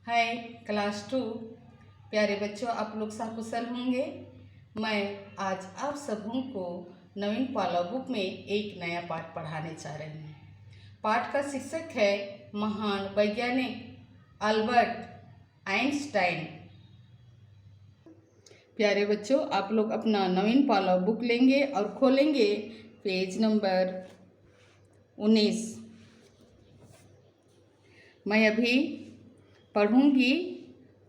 हाय class 2। प्यारे बच्चों, आप लोग सकुशल होंगे। मैं आज आप सबों को नवीन पाला बुक में एक नया पाठ पढ़ाने जा रही हूँ। पाठ का शीर्षक है महान वैज्ञानिक अल्बर्ट आइंस्टाइन। प्यारे बच्चों, आप लोग अपना नवीन पाला बुक लेंगे और खोलेंगे पेज नंबर 19। मैं अभी पढ़ूंगी,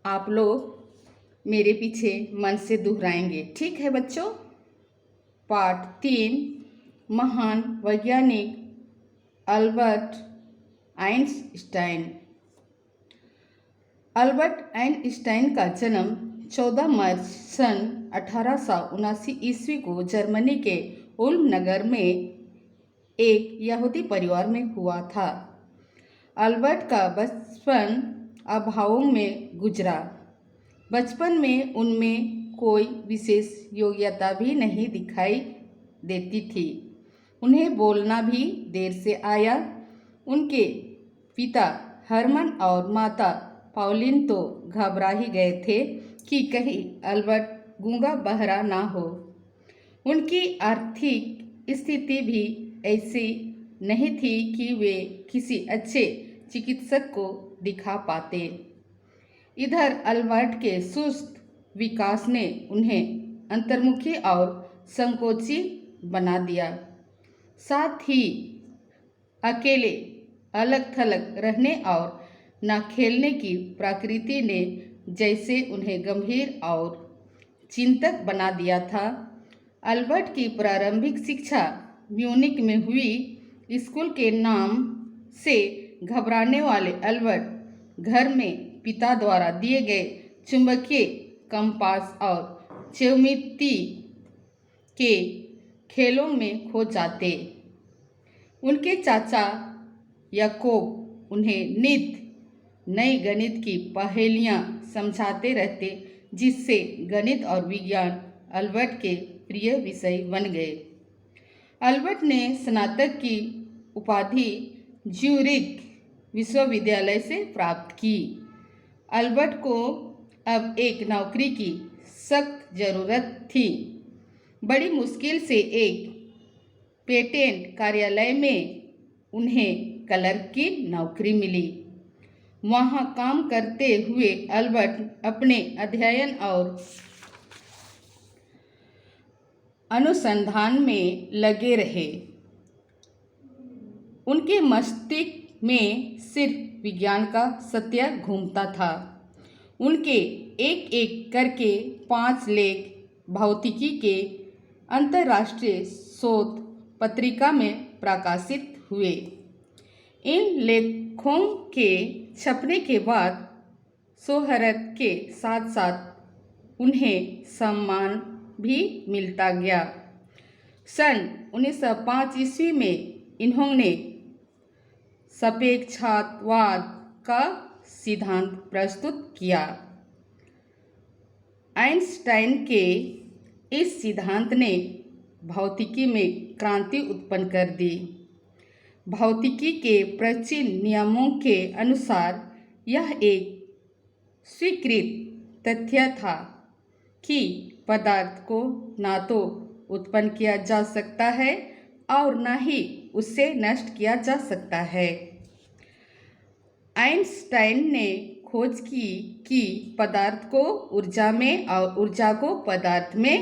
आप लोग मेरे पीछे मन से दोहराएंगे, ठीक है बच्चों। पाठ 3, महान वैज्ञानिक अल्बर्ट आइंस्टाइन। अल्बर्ट आइंस्टाइन का जन्म 14 मार्च सन 1879 ईस्वी को जर्मनी के उल्म नगर में एक यहूदी परिवार में हुआ था। अल्बर्ट का बचपन अभावों में गुजरा। बचपन में उनमें कोई विशेष योग्यता भी नहीं दिखाई देती थी। उन्हें बोलना भी देर से आया। उनके पिता हरमन और माता पॉलिन तो घबरा ही गए थे कि कहीं अल्बर्ट गूंगा बहरा ना हो। उनकी आर्थिक स्थिति भी ऐसी नहीं थी कि वे किसी अच्छे चिकित्सक को दिखा पाते। इधर अल्बर्ट के सुस्त विकास ने उन्हें अंतर्मुखी और संकोची बना दिया। साथ ही अकेले अलग थलग रहने और न खेलने की प्रकृति ने जैसे उन्हें गंभीर और चिंतक बना दिया था। अल्बर्ट की प्रारंभिक शिक्षा म्यूनिक में हुई। स्कूल के नाम से घबराने वाले अल्बर्ट घर में पिता द्वारा दिए गए चुंबकीय कंपास और ज्यामिति के खेलों में खो जाते। उनके चाचा याकूब उन्हें नित नई गणित की पहेलियां समझाते रहते, जिससे गणित और विज्ञान अल्बर्ट के प्रिय विषय बन गए। अल्बर्ट ने स्नातक की उपाधि ज्यूरिख विश्वविद्यालय से प्राप्त की। अल्बर्ट को अब एक नौकरी की सख्त जरूरत थी। बड़ी मुश्किल से एक पेटेंट कार्यालय में उन्हें क्लर्क की नौकरी मिली। वहां काम करते हुए अल्बर्ट अपने अध्ययन और अनुसंधान में लगे रहे। उनके मस्तिष्क में सिर्फ विज्ञान का सत्य घूमता था। उनके एक एक करके 5 लेख भौतिकी के अंतर्राष्ट्रीय शोध पत्रिका में प्रकाशित हुए। इन लेखों के छपने के बाद शोहरत के साथ साथ उन्हें सम्मान भी मिलता गया। सन 1905 ईस्वी में इन्होंने सापेक्षतावाद का सिद्धांत प्रस्तुत किया। आइंस्टाइन के इस सिद्धांत ने भौतिकी में क्रांति उत्पन्न कर दी। भौतिकी के प्राचीन नियमों के अनुसार यह एक स्वीकृत तथ्य था कि पदार्थ को ना तो उत्पन्न किया जा सकता है और न ही उससे नष्ट किया जा सकता है। आइंस्टाइन ने खोज की कि पदार्थ को ऊर्जा में और ऊर्जा को पदार्थ में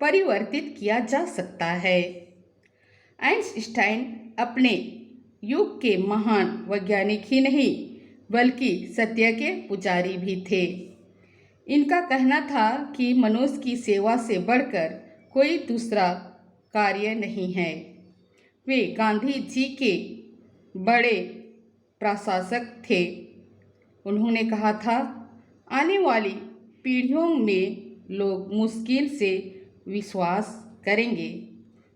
परिवर्तित किया जा सकता है। आइंस्टाइन अपने युग के महान वैज्ञानिक ही नहीं बल्कि सत्य के पुजारी भी थे। इनका कहना था कि मनुष्य की सेवा से बढ़कर कोई दूसरा कार्य नहीं है। वे गांधी जी के बड़े प्रशासक थे। उन्होंने कहा था, आने वाली पीढ़ियों में लोग मुश्किल से विश्वास करेंगे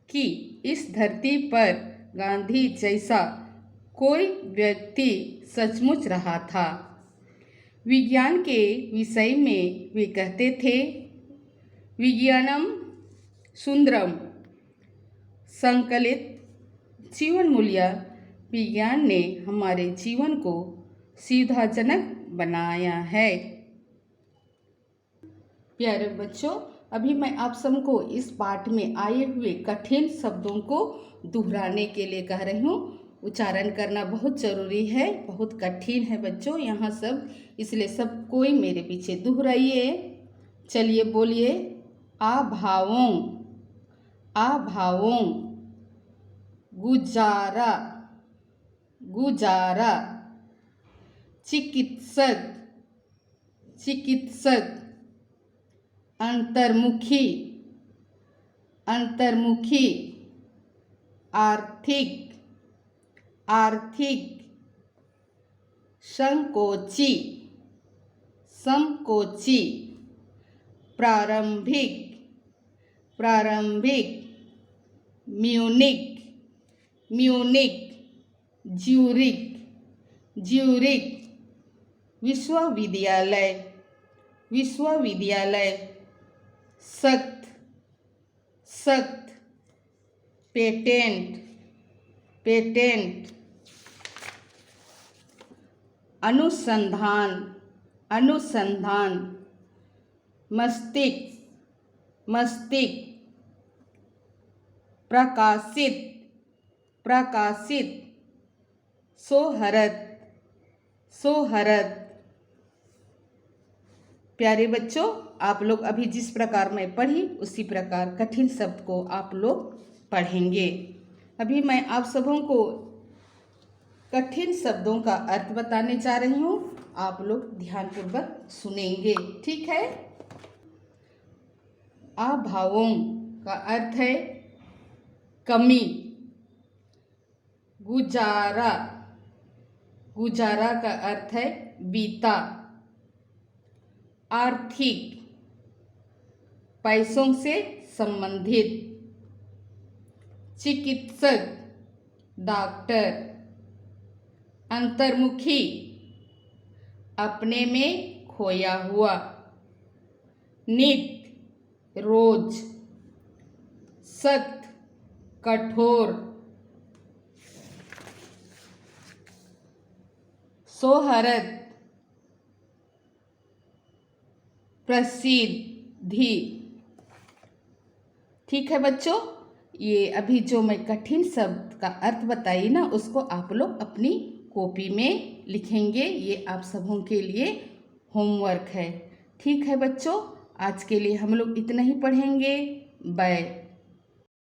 कि इस धरती पर गांधी जैसा कोई व्यक्ति सचमुच रहा था। विज्ञान के विषय में वे कहते थे, विज्ञानम सुंदरम संकलित जीवन मूल्य। विज्ञान ने हमारे जीवन को सुविधाजनक बनाया है। प्यारे बच्चों, अभी मैं आप सबको इस पाठ में आए हुए कठिन शब्दों को दोहराने के लिए कह रही हूँ। उच्चारण करना बहुत जरूरी है, बहुत कठिन है बच्चों यहाँ सब, इसलिए सब कोई मेरे पीछे दोहराइए। चलिए बोलिए। अभावों, अभावों, गुजारा, गुजारा, चिकित्सक, चिकित्सक, अंतर्मुखी, अंतर्मुखी, आर्थिक, आर्थिक, संकोची, संकोची, प्रारंभिक, प्रारंभिक, म्यूनिक, म्यूनिक, ज्यूरिक, ज्यूरिक, विश्वविद्यालय, विश्वविद्यालय, सख्त, सख्त, पेटेंट, पेटेंट, अनुसंधान, अनुसंधान, मस्तिष्क, मस्तिष्क, प्रकाशित, प्रकाशित, सोहरत, सोहरत। प्यारे बच्चों, आप लोग अभी जिस प्रकार मैं पढ़ी उसी प्रकार कठिन शब्द को आप लोग पढ़ेंगे। अभी मैं आप सबों को कठिन शब्दों का अर्थ बताने जा रही हूँ, आप लोग ध्यानपूर्वक सुनेंगे, ठीक है। अभावों का अर्थ है कमी, गुजारा, गुजारा का अर्थ है बीता, आर्थिक, पैसों से संबंधित, चिकित्सक, डॉक्टर, अंतर्मुखी, अपने में खोया हुआ, नित, रोज, सख्त, कठोर, सोहरत, प्रसिद्धि। ठीक है बच्चों, ये अभी जो मैं कठिन शब्द का अर्थ बताई ना, उसको आप लोग अपनी कॉपी में लिखेंगे। ये आप सबों के लिए होमवर्क है। ठीक है बच्चों, आज के लिए हम लोग इतना ही पढ़ेंगे। बाय।